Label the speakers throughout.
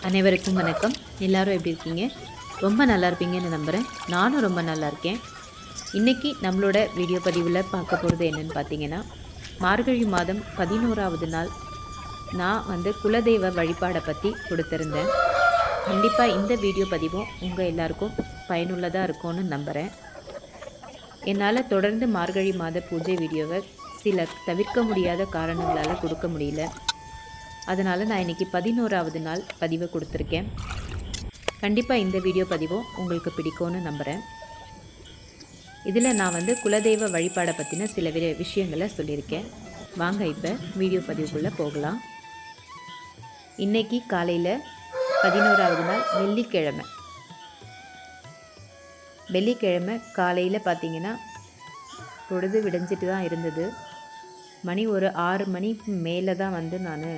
Speaker 1: அனைவருக்கும் வணக்கம். எல்லாரும் எப்படி இருக்கீங்க? ரொம்ப நல்லா இருப்பீங்கன்னு நம்புகிறேன். நானும் ரொம்ப நல்லா இருக்கேன். இன்றைக்கி நம்மளோட வீடியோ பதிவில் பார்க்க போகிறது என்னென்னு பார்த்தீங்கன்னா, மார்கழி மாதம் 11வது நாள் நான் குலதெய்வ வழிபாடை பற்றி கொடுத்துருந்தேன். கண்டிப்பாக இந்த வீடியோ பதிவும் உங்கள் எல்லாருக்கும் பயனுள்ளதாக இருக்கும்னு நம்புகிறேன். என்னால் தொடர்ந்து மார்கழி மாத பூஜை வீடியோவை சில தவிர்க்க முடியாத காரணங்களால் கொடுக்க முடியல. அதனால் நான் இன்றைக்கி 11வது நாள் பதிவை கொடுத்துருக்கேன். கண்டிப்பாக இந்த வீடியோ பதிவும் உங்களுக்கு பிடிக்கும்னு நம்புகிறேன். இதில் நான் குலதெய்வ வழிபாடை பற்றின சில விஷயங்களை சொல்லியிருக்கேன். வாங்க இப்போ வீடியோ பதிவுக்குள்ளே போகலாம். இன்றைக்கி காலையில் 11வது நாள் வெள்ளிக்கிழமை காலையில் பார்த்திங்கன்னா பொழுது விடிஞ்சிட்டு தான் இருந்தது. மணி ஒரு 6 மணிக்கு மேலே தான் நான்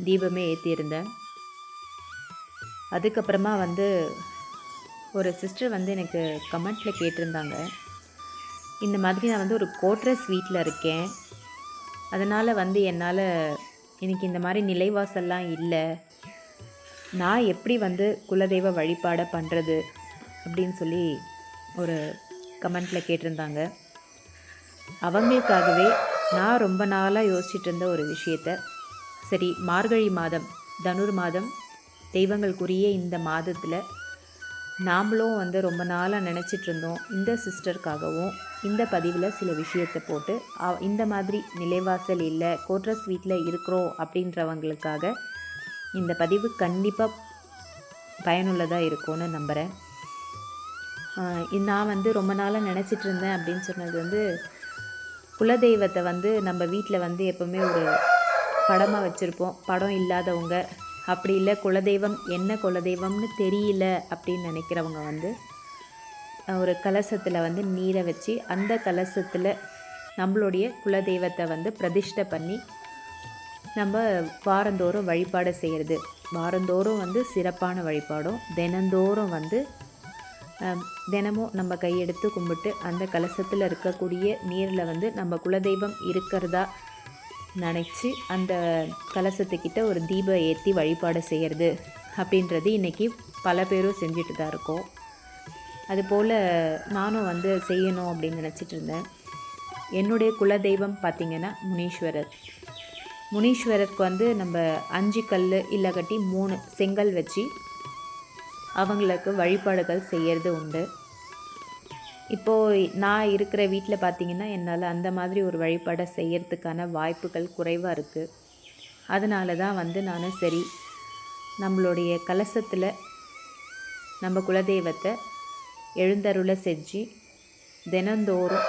Speaker 1: தீபமே ஏற்றியிருந்தேன். அதுக்கப்புறமா ஒரு சிஸ்டர் எனக்கு கமெண்ட்டில் கேட்டிருந்தாங்க, இந்த மாதிரி நான் ஒரு கோட்ரஸ் வீட்டில் இருக்கேன், அதனால் என்னால் எனக்கு இந்த மாதிரி நிலைவாசல்லாம் இல்லை, நான் எப்படி குலதெய்வ வழிபாடை பண்ணுறது அப்படின்னு சொல்லி ஒரு கமெண்ட்டில் கேட்டிருந்தாங்க. அவங்களுக்காகவே நான் ரொம்ப நாளாக யோசிச்சுட்டு இருந்த ஒரு விஷயத்தை, சரி மார்கழி மாதம் தனுர் மாதம் தெய்வங்களுக்குரிய இந்த மாதத்தில் நாமளும் ரொம்ப நாளாக நினச்சிட்ருந்தோம், இந்த சிஸ்டருக்காகவும் இந்த பதிவில் சில விஷயத்தை போட்டு இந்த மாதிரி நிலைவாசல் இல்லை கோட்ரஸ் வீட்டில் இருக்கிறோம் அப்படின்றவங்களுக்காக இந்த பதிவு கண்டிப்பாக பயனுள்ளதாக இருக்கும்னு நம்புகிறேன். நான் ரொம்ப நாளாக நினச்சிட்டு இருந்தேன் அப்படின்னு சொன்னது குலதெய்வத்தை நம்ம வீட்டில் எப்போவுமே ஒரு படமாக வச்சுருப்போம். படம் இல்லாதவங்க, அப்படி இல்லை குலதெய்வம் என்ன குலதெய்வம்னு தெரியல அப்படின்னு நினைக்கிறவங்க ஒரு கலசத்தில் நீரை வச்சு அந்த கலசத்தில் நம்மளுடைய குலதெய்வத்தை பிரதிஷ்டை பண்ணி நம்ம வாரந்தோறும் வழிபாடு செய்கிறது. வாரந்தோறும் சிறப்பான வழிபாடும், தினந்தோறும் தினமும் நம்ம கையெடுத்து கும்பிட்டு அந்த கலசத்தில் இருக்கக்கூடிய நீரில் நம்ம குலதெய்வம் இருக்கிறதா நினச்சி அந்த கலசத்துக்கிட்ட ஒரு தீபம் ஏற்றி வழிபாடு செய்கிறது அப்படின்றது இன்றைக்கி பல பேரும் செஞ்சுட்டு தான் இருக்கோம். அதுபோல் நானும் செய்யணும் அப்படின்னு நினச்சிட்டு இருந்தேன். என்னுடைய குலதெய்வம் பார்த்திங்கன்னா முனீஸ்வரருக்கு நம்ம 5 கல் இல்லைக்கட்டி 3 செங்கல் வச்சு அவங்களுக்கு வழிபாடுகள் செய்கிறது உண்டு. இப்போது நான் இருக்கிற வீட்டில் பார்த்திங்கன்னா என்னால் அந்த மாதிரி ஒரு வழிபாடை செய்கிறதுக்கான வாய்ப்புகள் குறைவாக இருக்குது. அதனால தான் நான் சரி நம்மளுடைய கலசத்தில் நம்ம குலதெய்வத்தை எழுந்தருளை செஞ்சு தினந்தோறும்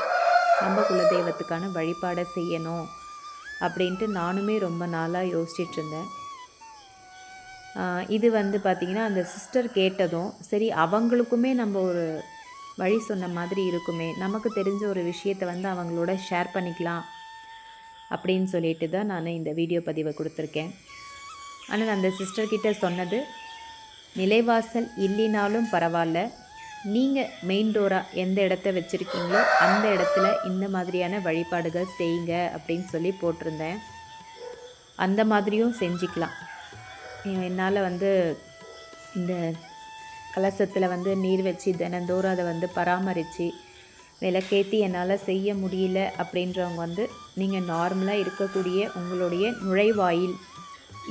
Speaker 1: நம்ம குலதெய்வத்துக்கான வழிபாடை செய்யணும் அப்படின்ட்டு நானுமே ரொம்ப நாளாக யோசிச்சுட்டு இருந்தேன். இது பார்த்திங்கன்னா அந்த சிஸ்டர் கேட்டதும் சரி அவங்களுக்குமே நம்ம ஒரு வழி சொன்ன மாதிரி இருக்குமே, நமக்கு தெரிஞ்ச ஒரு விஷயத்தை அவங்களோட ஷேர் பண்ணிக்கலாம் அப்படின்னு சொல்லிட்டு தான் நான் இந்த வீடியோ பதிவை கொடுத்துருக்கேன். ஆனால் அந்த சிஸ்டர்கிட்ட சொன்னது, நிலைவாசல் இல்லைனாலும் பரவாயில்ல, நீங்கள் மெயின் டோராக எந்த இடத்த வச்சுருக்கீங்களோ அந்த இடத்துல இந்த மாதிரியான வழிபாடுகள் செய்யுங்க அப்படின்னு சொல்லி போட்டிருந்தேன். அந்த மாதிரியும் செஞ்சுக்கலாம். என்னால் இந்த கலசத்தில் நீர் வச்சு தினந்தோறும் அதை பராமரித்து விளக்கேற்றி என்னால் செய்ய முடியல அப்படின்றவங்க நீங்கள் நார்மலாக இருக்கக்கூடிய உங்களுடைய நுழைவாயில்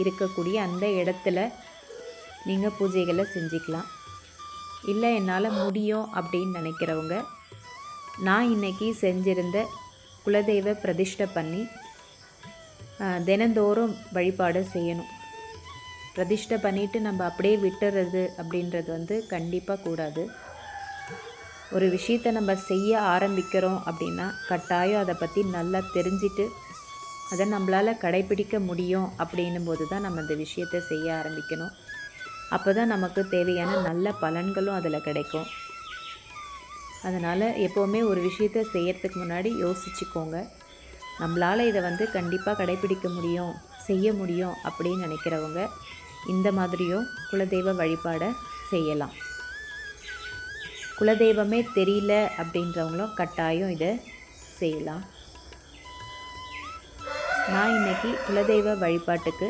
Speaker 1: இருக்கக்கூடிய அந்த இடத்துல நீங்கள் பூஜைகளை செஞ்சுக்கலாம். இல்லை என்னால் முடியும் அப்படின்னு நினைக்கிறவங்க, நான் இன்றைக்கி செஞ்சிருந்த குலதெய்வ பிரதிஷ்டை பண்ணி தினந்தோறும் வழிபாடு செய்யணும். பிரதிஷ்டை பண்ணிவிட்டு நம்ம அப்படியே விட்டுறது அப்படின்றது கண்டிப்பாக கூடாது. ஒரு விஷயத்தை நம்ம செய்ய ஆரம்பிக்கிறோம் அப்படின்னா கட்டாயம் அதை பற்றி நல்லா தெரிஞ்சுட்டு அதை நம்மளால் கடைப்பிடிக்க முடியும் அப்படின்னும் போது தான் நம்ம அந்த விஷயத்தை செய்ய ஆரம்பிக்கணும். அப்போ தான் நமக்கு தேவையான நல்ல பலன்களும் அதில் கிடைக்கும். அதனால் எப்போவுமே ஒரு விஷயத்தை செய்யறதுக்கு முன்னாடி யோசிச்சுக்கோங்க, நம்மளால் இதை கண்டிப்பாக கடைப்பிடிக்க முடியும், செய்ய முடியும் அப்படின்னு நினைக்கிறவங்க இந்த மாதிரியும் குலதெய்வ வழிபாடை செய்யலாம். குலதெய்வமே தெரியல அப்படின்றவங்களும் கட்டாயம் இதை செய்யலாம். நான் இன்றைக்கி குலதெய்வ வழிபாட்டுக்கு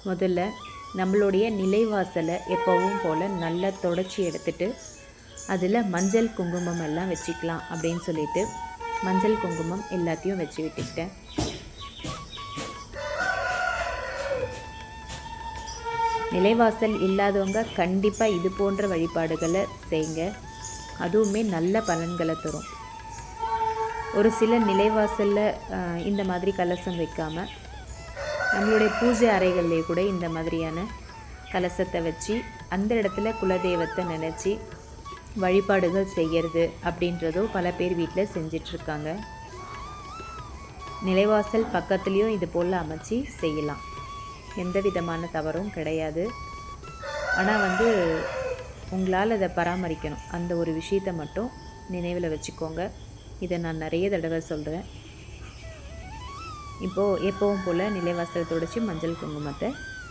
Speaker 1: முதல்ல நம்மளுடைய நிலைவாசலை எப்போவும் போல் நல்லா தொடச்சி எடுத்துட்டு அதில் மஞ்சள் குங்குமம் எல்லாம் வச்சுக்கலாம் அப்படின்னு சொல்லிட்டு மஞ்சள் குங்குமம் எல்லாத்தையும் வச்சு விட்டுக்கிட்டேன். நிலைவாசல் இல்லாதவங்க கண்டிப்பாக இது போன்ற வழிபாடுகளை செய்யுங்க. அதுவுமே நல்ல பலன்களை தரும். ஒரு சில நிலைவாசலில் இந்த மாதிரி கலசம் வைக்காமல் நம்மளுடைய பூஜை அறைகள்லேயே கூட இந்த மாதிரியான கலசத்தை வச்சு அந்த இடத்துல குலதெய்வத்தை நினச்சி வழிபாடுகள் செய்கிறது அப்படின்றதோ பல பேர் வீட்டில் செஞ்சிட்ருக்காங்க. நிலைவாசல் பக்கத்துலேயும் இது போல் அமைச்சு செய்யலாம். எந்த விதமான தவறும் கிடையாது. ஆனால் உங்களால் அதை பராமரிக்கணும். அந்த ஒரு விஷயத்தை மட்டும் நினைவில் வச்சுக்கோங்க. இதை நான் நிறைய தடவை சொல்கிறேன். இப்போது எப்பவும் போல் நிலைவாசலை தொடச்சி மஞ்சள் குங்குமத்தை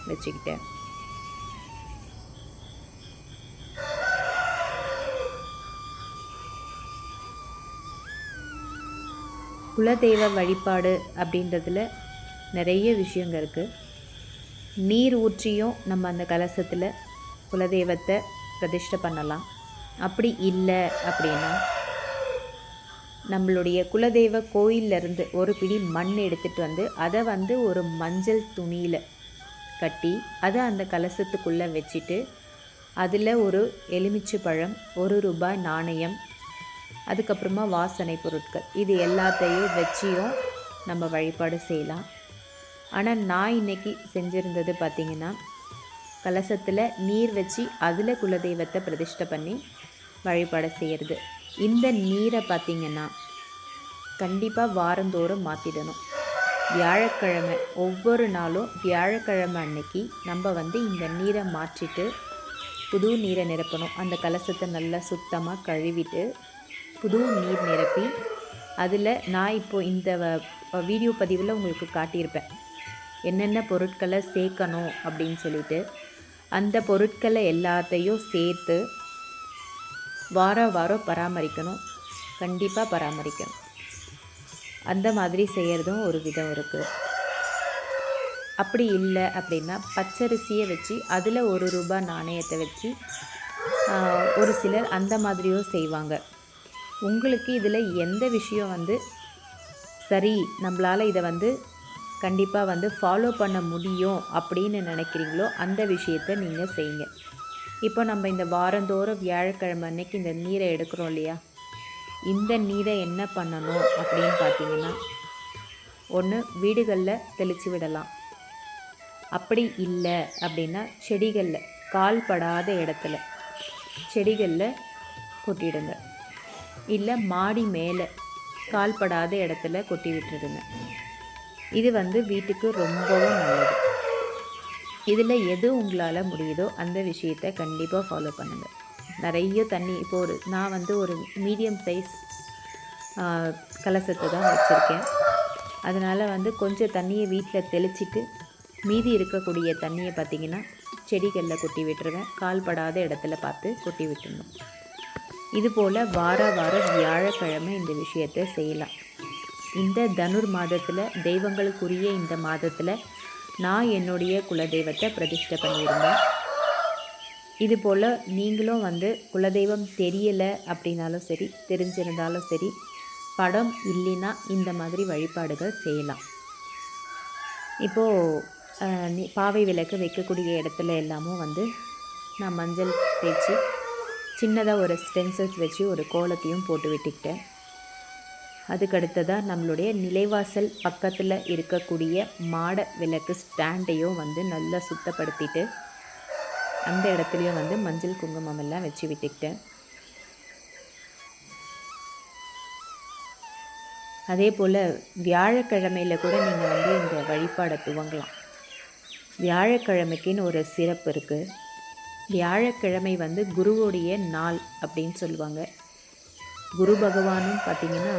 Speaker 1: வச்சுக்கிட்டேன். குலதெய்வ வழிபாடு அப்படின்றதுல நிறைய விஷயங்கள் இருக்குது. நீர் ஊற்றியும் நம்ம அந்த கலசத்தில் குலதெய்வத்தை பிரதிஷ்டை பண்ணலாம். அப்படி இல்லை அப்படின்னா நம்மளுடைய குலதெய்வ கோயிலிருந்து ஒரு பிடி மண் எடுத்துகிட்டு அதை ஒரு மஞ்சள் துணியில் கட்டி அதை அந்த கலசத்துக்குள்ளே வச்சுட்டு அதில் ஒரு எலுமிச்சை பழம், 1 ரூபாய் நாணயம், அதுக்கப்புறமா வாசனை பொருட்கள், இது எல்லாத்தையும் வச்சியும் நம்ம வழிபாடு செய்யலாம். ஆனால் நான் இன்றைக்கி செஞ்சுருந்தது பார்த்திங்கன்னா, கலசத்தில் நீர் வச்சு அதில் குலதெய்வத்தை பிரதிஷ்டை பண்ணி வழிபாடு செய்கிறது. இந்த நீரை பார்த்திங்கன்னா கண்டிப்பாக வாரந்தோறும் மாற்றிடணும். வியாழக்கிழமை ஒவ்வொரு நாளும் வியாழக்கிழமை அன்னைக்கு நம்ம இந்த நீரை மாற்றிட்டு புது நீரை நிரப்பணும். அந்த கலசத்தை நல்லா சுத்தமாக கழுவிட்டு புது நீர் நிரப்பி அதில் நான் இப்போது இந்த வீடியோ பதிவில் உங்களுக்கு காட்டியிருப்பேன் என்னென்ன பொருட்களை சேர்க்கணும் அப்படின்னு சொல்லிட்டு. அந்த பொருட்களை எல்லாத்தையும் சேர்த்து வாரம் பராமரிக்கணும். கண்டிப்பாக பராமரிக்கணும். அந்த மாதிரி செய்கிறதும் ஒரு விதம் இருக்குது. அப்படி இல்லை அப்படின்னா பச்சரிசியை வச்சு அதில் 1 ரூபாய் நாணயத்தை வச்சு ஒரு சிலர் அந்த மாதிரியும் செய்வாங்க. உங்களுக்கு இதில் எந்த விஷயம் சரி, நம்மளால் இதை கண்டிப்பாக ஃபாலோ பண்ண முடியும் அப்படின்னு நினைக்கிறீங்களோ அந்த விஷயத்தை நீங்கள் செய்யுங்க. இப்போ நம்ம இந்த வாரந்தோறும் வியாழக்கிழமை அன்னைக்கு இந்த நீரை எடுக்கிறோம் இல்லையா, இந்த நீரை என்ன பண்ணணும் அப்படின்னு பார்த்தீங்கன்னா, ஒன்று வீடுகளில் தெளித்து விடலாம். அப்படி இல்லை அப்படின்னா செடிகளில் கால் படாத இடத்துல செடிகளில் கொட்டிடுங்க. இல்லை மாடி மேலே கால் படாத இடத்துல கொட்டி விட்டுடுங்க. இது வீட்டுக்கு ரொம்பவும் நல்லது. இதில் எது உங்களால் முடியுதோ அந்த விஷயத்தை கண்டிப்பாக ஃபாலோ பண்ணுங்கள். நிறைய தண்ணி இப்போது நான் ஒரு மீடியம் சைஸ் கலசத்தை தான் வச்சுருக்கேன். அதனால் கொஞ்சம் தண்ணியை வீட்டில் தெளிச்சிட்டு மீதி இருக்கக்கூடிய தண்ணியை பார்த்திங்கன்னா செடிகளில் கொட்டி விட்டுருவேன். கால் படாத இடத்துல பார்த்து கொட்டி விட்டுருணும். இதுபோல் வாரம் வியாழக்கிழமை இந்த விஷயத்தை செய்யலாம். இந்த தனுர் மாதத்தில் தெய்வங்களுக்குரிய இந்த மாதத்தில் நான் என்னுடைய குலதெய்வத்தை பிரதிஷ்டை பண்ணியிருந்தேன். இதுபோல் நீங்களும் குலதெய்வம் தெரியலை அப்படின்னாலும் சரி, தெரிஞ்சிருந்தாலும் சரி, படம் இல்லைன்னா இந்த மாதிரி வழிபாடுகள் செய்யலாம். இப்போது பாவை விளக்கு வைக்கக்கூடிய இடத்துல எல்லாமும் நான் மஞ்சள் தேய்ச்சி சின்னதாக ஒரு ஸ்டென்சில்ஸ் வச்சு ஒரு கோலத்தையும் போட்டு விட்டுக்கிட்டேன். அதுக்கடுத்ததாக நம்மளுடைய நிலைவாசல் பக்கத்தில் இருக்கக்கூடிய மாட விளக்கு ஸ்டாண்டையும் நல்லா சுத்தப்படுத்திட்டு அந்த இடத்துலையும் மஞ்சள் குங்குமம் எல்லாம் வச்சு விட்டுக்கிட்டேன். அதே போல் வியாழக்கிழமையில் கூட நீங்கள் இந்த வழிபாடை துவங்கலாம். வியாழக்கிழமைக்குன்னு ஒரு சிறப்பு இருக்குது. வியாழக்கிழமை குருவோடைய நாள் அப்படின்னு சொல்லுவாங்க. குரு பகவானும் பார்த்திங்கன்னா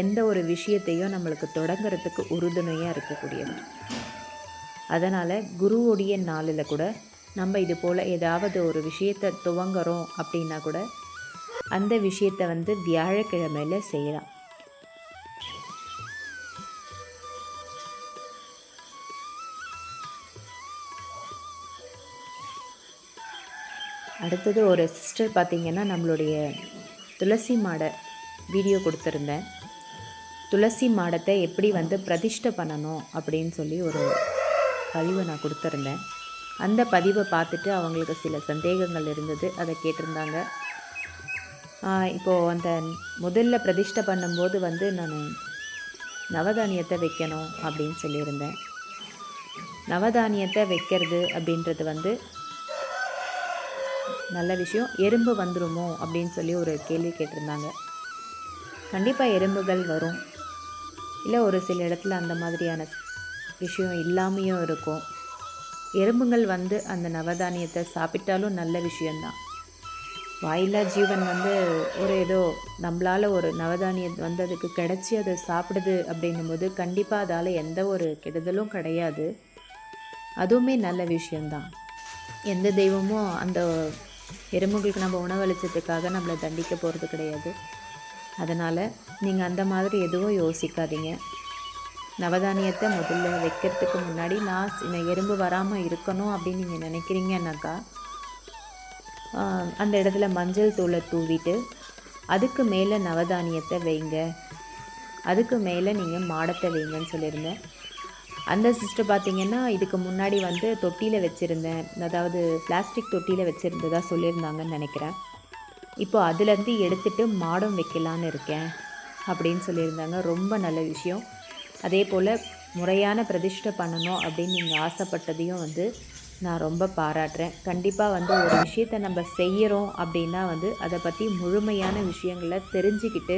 Speaker 1: எந்த ஒரு விஷயத்தையும் நம்மளுக்கு தொடங்கிறதுக்கு உறுதுணையாக இருக்கக்கூடியவர். அதனால் குருவோடைய நாளில் கூட நம்ம இது போல் ஏதாவது ஒரு விஷயத்தை துவங்குறோம் அப்படின்னா கூட அந்த விஷயத்தை வியாழக்கிழமையில் செய்யலாம். அடுத்தது ஒரு சிஸ்டர் பார்த்திங்கன்னா நம்மளுடைய துளசி மாடை வீடியோ கொடுத்துருந்தேன். துளசி மாடத்தை எப்படி வந்து பிரதிஷ்டை பண்ணணும் அப்படின்னு சொல்லி ஒரு பதிவை நான் கொடுத்துருந்தேன். அந்த பதிவை பார்த்துட்டு அவங்களுக்கு சில சந்தேகங்கள் இருந்தது, அதை கேட்டிருந்தாங்க. இப்போது அந்த முதல்ல பிரதிஷ்டை பண்ணும்போது வந்து நான் நவதானியத்தை வைக்கணும் அப்படின்னு சொல்லியிருந்தேன். நவதானியத்தை வைக்கிறது அப்படின்றது வந்து நல்ல விஷயம். எறும்பு வந்துடுமோ அப்படின்னு சொல்லி ஒரு கேள்வி கேட்டிருந்தாங்க. கண்டிப்பாக எறும்புகள் வரும். இல்லை ஒரு சில இடத்துல அந்த மாதிரியான விஷயம் இல்லாமையும் இருக்கும். எறும்புகள் வந்து அந்த நவதானியத்தை சாப்பிட்டாலும் நல்ல விஷயந்தான். வாயில்லா ஜீவன் வந்து ஒரு ஏதோ நம்மளால் ஒரு நவதானியம் வந்து அதுக்கு கிடச்சி அதை சாப்பிடுது அப்படின்னும்போது கண்டிப்பாக அதால் எந்த ஒரு கெடுதலும் கிடையாது. அதுவுமே நல்ல விஷயந்தான். எந்த தெய்வமும் அந்த எறும்புகளுக்கு நம்ம உணவளிச்சதுக்காக நம்மளை தண்டிக்க போகிறது கிடையாது. அதனால் நீங்கள் அந்த மாதிரி எதுவும் யோசிக்காதீங்க. நவதானியத்தை முதல்ல வைக்கிறதுக்கு முன்னாடி இந்த எறும்பு வராமல் இருக்கணும் அப்படின்னு நீங்கள் நினைக்கிறீங்கன்னாக்கா அந்த இடத்துல மஞ்சள் தூளை தூவிட்டு அதுக்கு மேலே நவதானியத்தை வைங்க, அதுக்கு மேலே நீங்கள் மாடத்தை வைங்கன்னு சொல்லியிருந்தேன். அந்த சிஸ்டர் பார்த்திங்கன்னா இதுக்கு முன்னாடி வந்து தொட்டியில் வச்சுருந்தேன், அதாவது பிளாஸ்டிக் தொட்டியில் வச்சுருந்ததா சொல்லியிருந்தாங்கன்னு நினைக்கிறேன். இப்போது அதுலேருந்து எடுத்துகிட்டு மாடம் வைக்கலான்னு இருக்கேன் அப்படின்னு சொல்லியிருந்தாங்க. ரொம்ப நல்ல விஷயம். அதே போல் முறையான பிரதிஷ்டை பண்ணணும் அப்படின்னு நீங்கள் ஆசைப்பட்டதையும் வந்து நான் ரொம்ப பாராட்டுறேன். கண்டிப்பாக வந்து ஒரு விஷயத்தை நம்ம செய்கிறோம் அப்படின்னா வந்து அதை பற்றி முழுமையான விஷயங்களை தெரிஞ்சுக்கிட்டு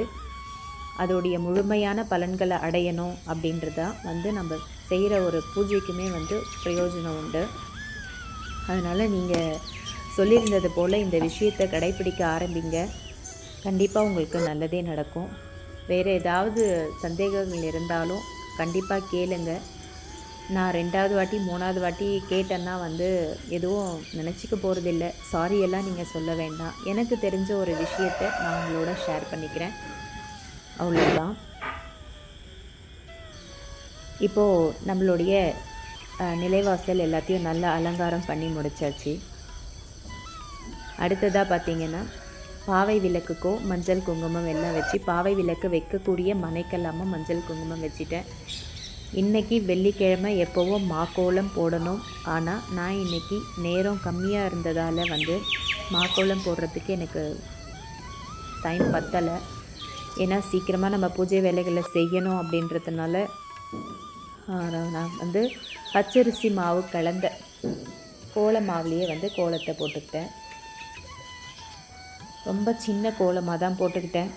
Speaker 1: அதோடைய முழுமையான பலன்களை அடையணும் அப்படின்றதான் வந்து நம்ம செய்கிற ஒரு பூஜைக்குமே வந்து பிரயோஜனம் உண்டு. அதனால் நீங்கள் சொல்லியிருந்தது போல் இந்த விஷயத்தை கடைப்பிடிக்க ஆரம்பிங்க. கண்டிப்பாக உங்களுக்கு நல்லதே நடக்கும். வேறு ஏதாவது சந்தேகங்கள் இருந்தாலும் கண்டிப்பாக கேளுங்க. நான் 2வது வாட்டி 3வது வாட்டி கேட்டேன்னா வந்து எதுவும் நினச்சிக்க போகிறதில்ல. சாரியெல்லாம் நீங்கள் சொல்ல வேண்டாம். எனக்கு தெரிஞ்ச ஒரு விஷயத்தை நான் உங்களோட ஷேர் பண்ணிக்கிறேன், அவ்வளோதான். இப்போது நம்மளுடைய நிலைவாசல் எல்லாத்தையும் நல்லா அலங்காரம் பண்ணி முடித்தாச்சு. அடுத்ததாக பார்த்திங்கன்னா பாவை விளக்குக்கோ மஞ்சள் குங்குமம் எல்லாம் வச்சு பாவை விளக்கு வைக்கக்கூடிய மனைக்கெல்லாமல் மஞ்சள் குங்குமம் வச்சுட்டேன். இன்றைக்கி வெள்ளிக்கிழமை எப்போவும் மாக்கோலம் போடணும். ஆனால் நான் இன்றைக்கி நேரம் கம்மியாக இருந்ததால் வந்து மாக்கோலம் போடுறதுக்கு எனக்கு டைம் பத்தலை. ஏன்னா சீக்கிரமாக நம்ம பூஜை வேலைகளை செய்யணும் அப்படின்றதுனால நான் வந்து பச்சரிசி மாவு கலந்த கோல மாவுலேயே வந்து கோலத்தை போட்டுக்கிட்டேன். ரொம்ப சின்ன கோலமாக தான் போட்டுக்கிட்டேன்.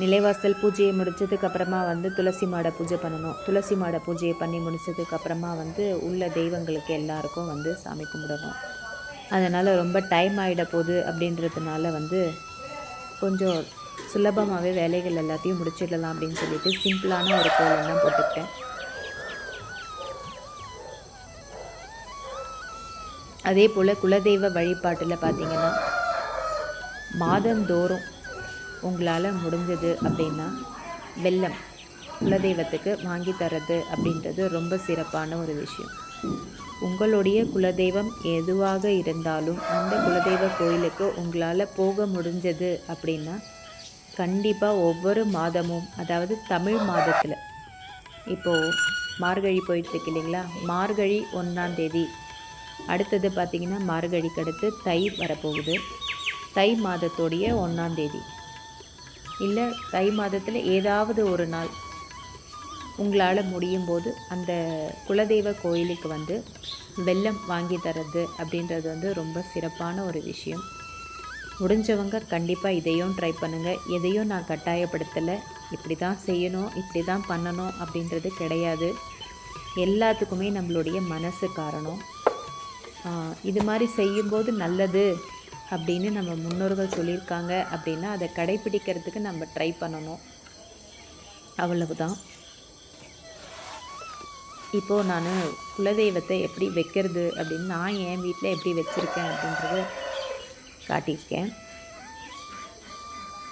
Speaker 1: நிலைவாசல் பூஜையை முடித்ததுக்கப்புறமா வந்து துளசி மாடை பூஜை பண்ணணும். துளசி மாடை பூஜையை பண்ணி முடித்ததுக்கப்புறமா வந்து உள்ள தெய்வங்களுக்கு எல்லாருக்கும் வந்து சாமி கும்பிடணும். அதனால் ரொம்ப டைம் ஆகிட போகுது அப்படின்றதுனால வந்து கொஞ்சம் சுலபமாகவே வேலைகள் எல்லாத்தையும் முடிச்சிடலாம் அப்படின்னு சொல்லிட்டு சிம்பிளான ஒரு கோலம் தான் போட்டுக்கிட்டேன். அதே போல் குலதெய்வ வழிபாட்டில் பார்த்திங்கன்னா மாதந்தோறும் உங்களால் முடிஞ்சது அப்படின்னா வெல்லம் குலதெய்வத்துக்கு வாங்கி தர்றது அப்படின்றது ரொம்ப சிறப்பான ஒரு விஷயம். உங்களுடைய குலதெய்வம் எதுவாக இருந்தாலும் அந்த குலதெய்வ கோயிலுக்கு உங்களால் போக முடிஞ்சது அப்படின்னா கண்டிப்பாக ஒவ்வொரு மாதமும், அதாவது தமிழ் மாதத்தில் இப்போது மார்கழி போயிட்டுருக்கு இல்லைங்களா, மார்கழி 1ஆம் தேதி, அடுத்தது பார்த்திங்கன்னா மார்கழிக்கு அடுத்து தை வரப்போகுது. தை மாதத்தோடைய 1ஆம் தேதி இல்லை தை மாதத்தில் ஏதாவது ஒரு நாள் உங்களால் முடியும் போது அந்த குலதெய்வ கோயிலுக்கு வந்து வெல்லம் வாங்கி தர்றது அப்படின்றது வந்து ரொம்ப சிறப்பான ஒரு விஷயம். முடிஞ்சவங்க கண்டிப்பாக இதையும் ட்ரை பண்ணுங்கள். எதையும் நான் கட்டாயப்படுத்தலை, இப்படி தான் செய்யணும் இப்படி தான் பண்ணணும் அப்படின்றது கிடையாது. எல்லாத்துக்குமே நம்மளுடைய மனசு காரணம். இது மாதிரி செய்யும்போது நல்லது அப்படின்னு நம்ம முன்னோர்கள் சொல்லியிருக்காங்க அப்படின்னா அதை கடைப்பிடிக்கிறதுக்கு நம்ம ட்ரை பண்ணணும், அவ்வளவுதான். இப்போது நான் குலதெய்வத்தை எப்படி வைக்கிறது அப்படின்னு நான் என் வீட்டில் எப்படி வச்சுருக்கேன் அப்படின்றத காட்டியிருக்கேன்.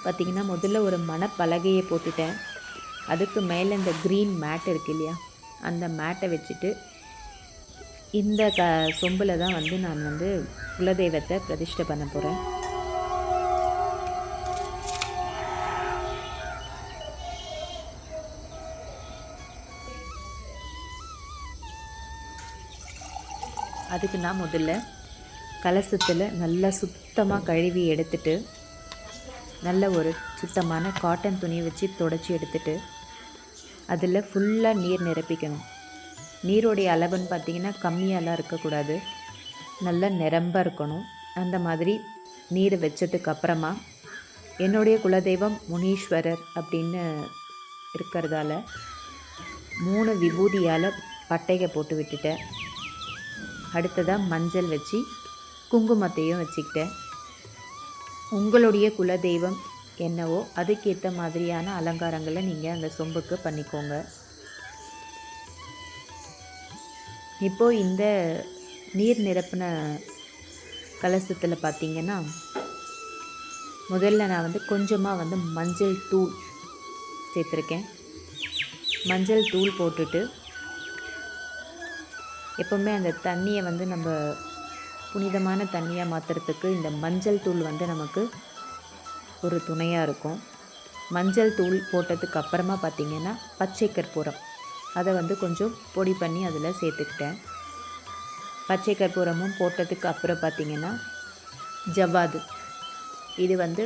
Speaker 1: பார்த்திங்கன்னா முதல்ல ஒரு மணப்பலகையை போட்டுட்டேன். அதுக்கு மேலே இந்த க்ரீன் மேட் இருக்கு இல்லையா, அந்த மேட்டை வச்சுட்டு இந்த சொம்பில் தான் வந்து நான் வந்து குலதெய்வத்தை பிரதிஷ்டை பண்ண போகிறேன். அதுக்கு நான் முதல்ல கலசத்தில் நல்லா சுத்தமாக கழுவி எடுத்துட்டு, நல்ல ஒரு சுத்தமான காட்டன் துணியை வச்சு தொடச்சி எடுத்துட்டு, அதில் ஃபுல்லாக நீர் நிரப்பிக்கணும். நீரோடைய அளவுன்னு பார்த்திங்கன்னா கம்மியாலாம் இருக்கக்கூடாது, நல்லா நிரம்ப இருக்கணும். அந்த மாதிரி நீர் வச்சதுக்கு அப்புறமா என்னுடைய குலதெய்வம் முனீஸ்வரர் அப்படின்னு இருக்கிறதால 3 விபூதியால் பட்டையை போட்டு விட்டுட்டேன். அடுத்ததாக மஞ்சள் வச்சு குங்குமத்தையும் வச்சுக்கிட்டேன். உங்களுடைய குலதெய்வம் என்னவோ அதுக்கேற்ற மாதிரியான அலங்காரங்களை நீங்கள் அந்த சொம்புக்கு பண்ணிக்கோங்க. இப்போது இந்த நீர் நிரப்பின கலசத்தில் பார்த்திங்கன்னா முதல்ல நான் வந்து கொஞ்சமாக வந்து மஞ்சள் தூள் சேர்த்துருக்கேன். மஞ்சள் தூள் போட்டுட்டு எப்போவுமே அந்த தண்ணியை வந்து நம்ம புனிதமான தண்ணியாக மாற்றுறதுக்கு இந்த மஞ்சள் தூள் வந்து நமக்கு ஒரு துணையாக இருக்கும். மஞ்சள் தூள் போட்டதுக்கு அப்புறமா பார்த்திங்கன்னா பச்சை கற்பூரம் அதை வந்து கொஞ்சம் பொடி பண்ணி அதில் சேர்த்துக்கிட்டேன். பச்சை கற்பூரமும் போட்டதுக்கு அப்புறம் பார்த்திங்கன்னா ஜவ்வாது, இது வந்து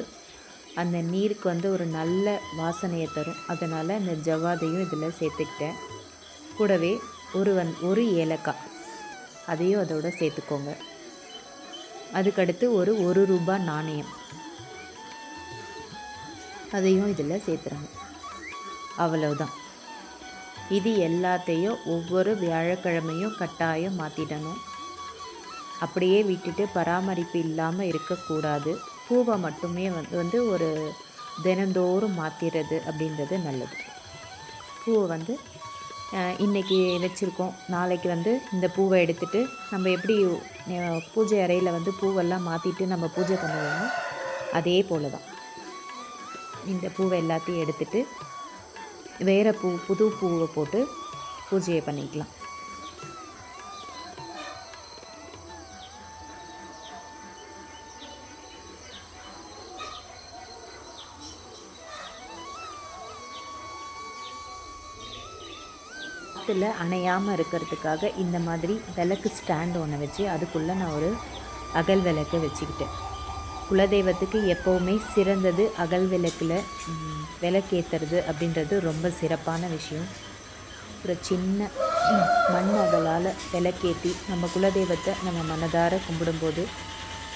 Speaker 1: அந்த நீருக்கு வந்து ஒரு நல்ல வாசனையை தரும். அதனால் இந்த ஜவ்வாதையும் இதில் சேர்த்துக்கிட்டேன். கூடவே ஒரு ஏலக்காய் அதையும் அதோடு சேர்த்துக்கோங்க. அதுக்கடுத்து ஒரு ரூபாய் நாணயம் அதையும் இதில் சேர்த்துருங்க. அவ்வளவுதான். இது எல்லாத்தையும் ஒவ்வொரு வியாழக்கிழமையும் கட்டாயம் மாற்றிடணும். அப்படியே விட்டுட்டு பராமரிப்பு இல்லாமல் இருக்கக்கூடாது. பூவை மட்டுமே வந்து ஒரு தினந்தோறும் மாற்றிடுறது அப்படின்றது நல்லது. பூவை வந்து இன்றைக்கி வச்சுருக்கோம், நாளைக்கு வந்து இந்த பூவை எடுத்துகிட்டு நம்ம எப்படி பூஜை அறையில் வந்து பூவெல்லாம் மாற்றிட்டு நம்ம பூஜை பண்ணுவோமோ அதே போல் தான் இந்த பூவை எல்லாத்தையும் எடுத்துகிட்டு வேறு புது பூவை போட்டு பூஜையை பண்ணிக்கலாம். காற்றுல அணையாமல் இருக்கிறதுக்காக இந்த மாதிரி விளக்கு ஸ்டாண்ட் ஒன்று வச்சு அதுக்குள்ளே நான் ஒரு அகல் விளக்கு வச்சுக்கிட்டேன். குலதெய்வத்துக்கு எப்போவுமே சிறந்தது அகல் விளக்கில் விளக்கேற்றுறது அப்படின்றது ரொம்ப சிறப்பான விஷயம். ஒரு சின்ன மண் அகலால் விளக்கேற்றி நம்ம குலதெய்வத்தை நம்ம மனதார கும்பிடும்போது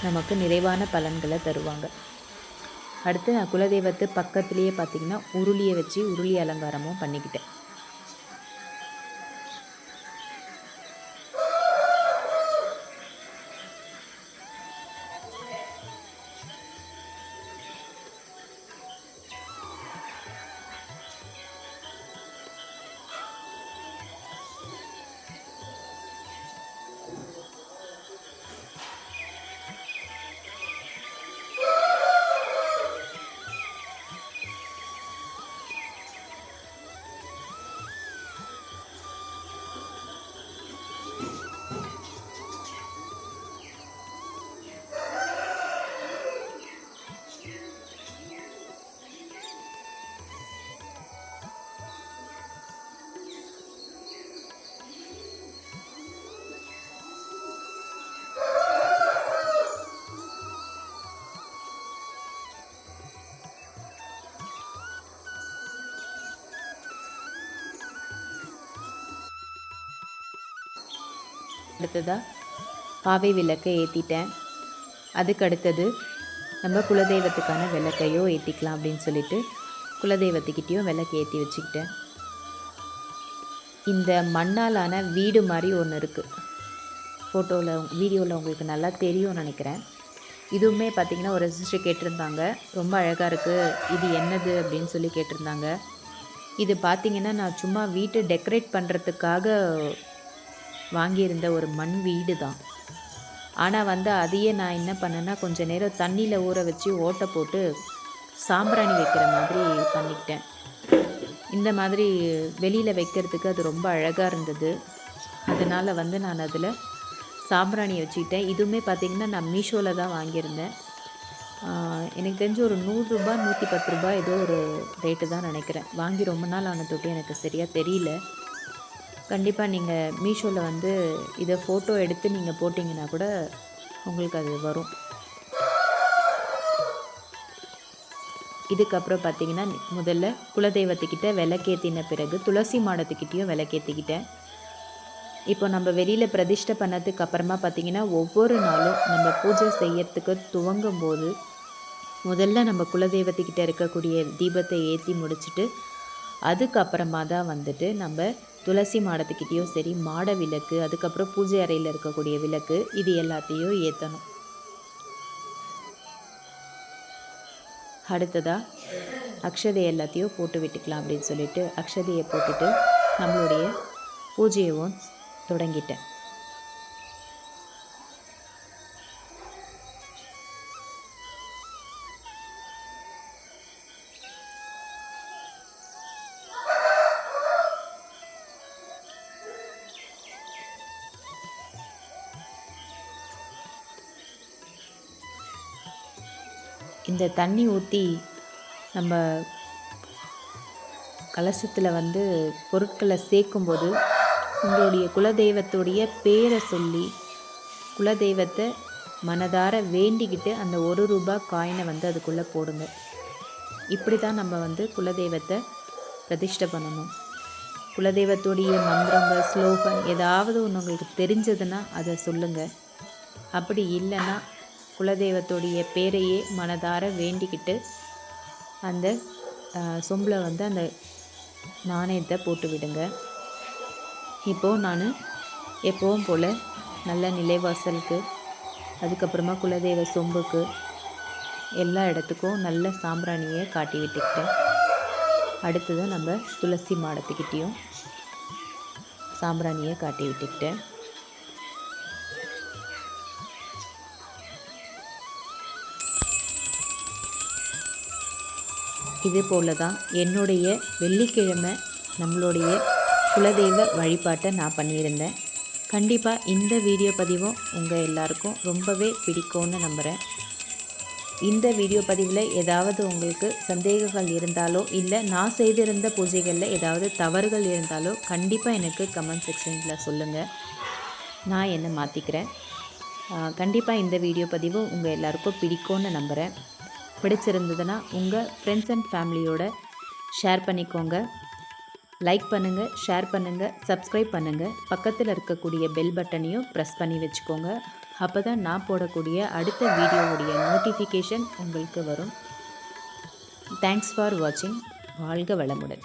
Speaker 1: நமக்கு நிறைவான பலன்களை தருவாங்க. அடுத்து நான் குலதெய்வத்தை பக்கத்துலேயே பார்த்திங்கன்னா உருளியை வச்சு உருளி அலங்காரமும் பண்ணிக்கிட்டேன். அடுத்ததாக பாவை விளக்கை ஏற்றிட்டேன். அதுக்கு அடுத்தது நம்ம குலதெய்வத்துக்கான விளக்கையோ ஏற்றிக்கலாம் அப்படின்னு சொல்லிட்டு குலதெய்வத்துக்கிட்டேயும் விளக்கு ஏற்றி வச்சுக்கிட்டேன். இந்த மண்ணாலான வீடு மாதிரி ஒன்று இருக்குது, ஃபோட்டோவில் வீடியோவில் உங்களுக்கு நல்லா தெரியும்னு நினைக்கிறேன். இதுவுமே பார்த்திங்கன்னா ஒரு சிஸ்டர் கேட்டிருந்தாங்க, ரொம்ப அழகாக இருக்குது, இது என்னது அப்படின்னு சொல்லி கேட்டிருந்தாங்க. இது பார்த்திங்கன்னா நான் சும்மா வீட்டை டெக்கரேட் பண்ணுறதுக்காக வாங்கியிருந்த ஒரு மண் வீடு தான். ஆனால் வந்து அதையே நான் என்ன பண்ணேன்னா கொஞ்சம் நேரம் தண்ணியில் ஊற வச்சு ஓட்டை போட்டு சாம்பிராணி வைக்கிற மாதிரி பண்ணிக்கிட்டேன். இந்த மாதிரி வெளியில் வைக்கிறதுக்கு அது ரொம்ப அழகாக இருந்தது. அதனால் வந்து நான் அதில் சாம்பிராணி வச்சுக்கிட்டேன். இதுவுமே பார்த்திங்கன்னா நான் மீஷோவில் தான் வாங்கியிருந்தேன். எனக்கு தெரிஞ்சு ஒரு ரூ. 100 ரூ. 110 ஏதோ ஒரு ரேட்டு தான் நினைக்கிறேன். வாங்கி ரொம்ப நாள் ஆன தொட்டு எனக்கு சரியாக தெரியல. கண்டிப்பாக நீங்கள் மீஷோவில் வந்து இதை ஃபோட்டோ எடுத்து நீங்கள் போட்டிங்கன்னா கூட உங்களுக்கு அது வரும். இதுக்கப்புறம் பார்த்திங்கன்னா முதல்ல குலதெய்வத்துக்கிட்ட விளக்கேற்றின பிறகு துளசி மாடத்துக்கிட்டேயும் விளக்கேற்றிக்கிட்டேன். இப்போ நம்ம வெளியில் பிரதிஷ்டை பண்ணதுக்கு அப்புறமா பார்த்திங்கன்னா ஒவ்வொரு நாளும் நம்ம பூஜை செய்யறதுக்கு துவங்கும் போது முதல்ல நம்ம குலதெய்வத்துக்கிட்ட இருக்கக்கூடிய தீபத்தை ஏற்றி முடிச்சுட்டு அதுக்கப்புறமா தான் வந்துட்டு நம்ம துளசி மாடத்துக்கிட்டேயும் சரி மாட விளக்கு, அதுக்கப்புறம் பூஜை அறையில் இருக்கக்கூடிய விளக்கு, இது எல்லாத்தையும் ஏற்றணும். அடுத்ததாக அக்ஷதை எல்லாத்தையும் போட்டு விட்டுக்கலாம் அப்படின்னு சொல்லிட்டு அக்ஷதையை போட்டுட்டு நம்மளுடைய பூஜையவும் தொடங்கிட்டேன். இந்த தண்ணி ஊற்றி நம்ம கலசத்தில் வந்து பொருட்களை சேர்க்கும்போது உங்களுடைய குலதெய்வத்துடைய பேரை சொல்லி குலதெய்வத்தை மனதார வேண்டிக்கிட்டு அந்த ₹1 காயினை வந்து அதுக்குள்ளே போடுங்க. இப்படி தான் நம்ம வந்து குலதெய்வத்தை பிரதிஷ்டை பண்ணணும். குலதெய்வத்துடைய மந்திரங்கள், ஸ்லோகன் ஏதாவது ஒன்று உங்களுக்கு தெரிஞ்சதுன்னா அதை சொல்லுங்கள். அப்படி இல்லைன்னா குலதெய்வத்துடைய பேரையே மனதார வேண்டிக்கிட்டு அந்த சொம்பில் வந்து அந்த நாணயத்தை போட்டு விடுங்க. இப்போது நான் எப்போவும் போல் நல்ல நிலைவாசலுக்கு, அதுக்கப்புறமா குலதெய்வ சொம்புக்கு, எல்லா இடத்துக்கும் நல்ல சாம்பிராணியை காட்டி விட்டுக்கிட்டேன். அடுத்தது நம்ம துளசி மாடத்துக்கிட்டேயும் சாம்பிராணியை காட்டி விட்டுக்கிட்டேன். இது போல தான் என்னுடைய வெள்ளிக்கிழமை நம்மளுடைய குலதெய்வ வழிபாட்டை நான் பண்ணியிருந்தேன். கண்டிப்பாக இந்த வீடியோ பதிவும் உங்கள் எல்லாருக்கும் ரொம்பவே பிடிக்கும்னு நம்புகிறேன். இந்த வீடியோ பதிவில் ஏதாவது உங்களுக்கு சந்தேகங்கள் இருந்தாலோ இல்லை நான் செய்திருந்த பூஜைகளில் ஏதாவது தவறுகள் இருந்தாலோ கண்டிப்பாக எனக்கு கமெண்ட் செக்ஷனில் சொல்லுங்கள். நான் என்னை மாற்றிக்கிறேன். கண்டிப்பாக இந்த வீடியோ பதிவு உங்கள் எல்லாருக்கும் பிடிக்கும்னு நம்புகிறேன். பிடிச்சிருந்ததுன்னா உங்கள் ஃப்ரெண்ட்ஸ் அண்ட் ஃபேமிலியோட ஷேர் பண்ணிக்கோங்க. லைக் பண்ணுங்கள், ஷேர் பண்ணுங்கள், சப்ஸ்கிரைப் பண்ணுங்கள். பக்கத்தில் இருக்கக்கூடிய பெல் பட்டனையும் ப்ரெஸ் பண்ணி வச்சுக்கோங்க. அப்போ தான் நான் போடக்கூடிய அடுத்த வீடியோவுடைய நோட்டிஃபிகேஷன் உங்களுக்கு வரும். தேங்க்ஸ் ஃபார் வாட்சிங். வாழ்க வளமுடன்.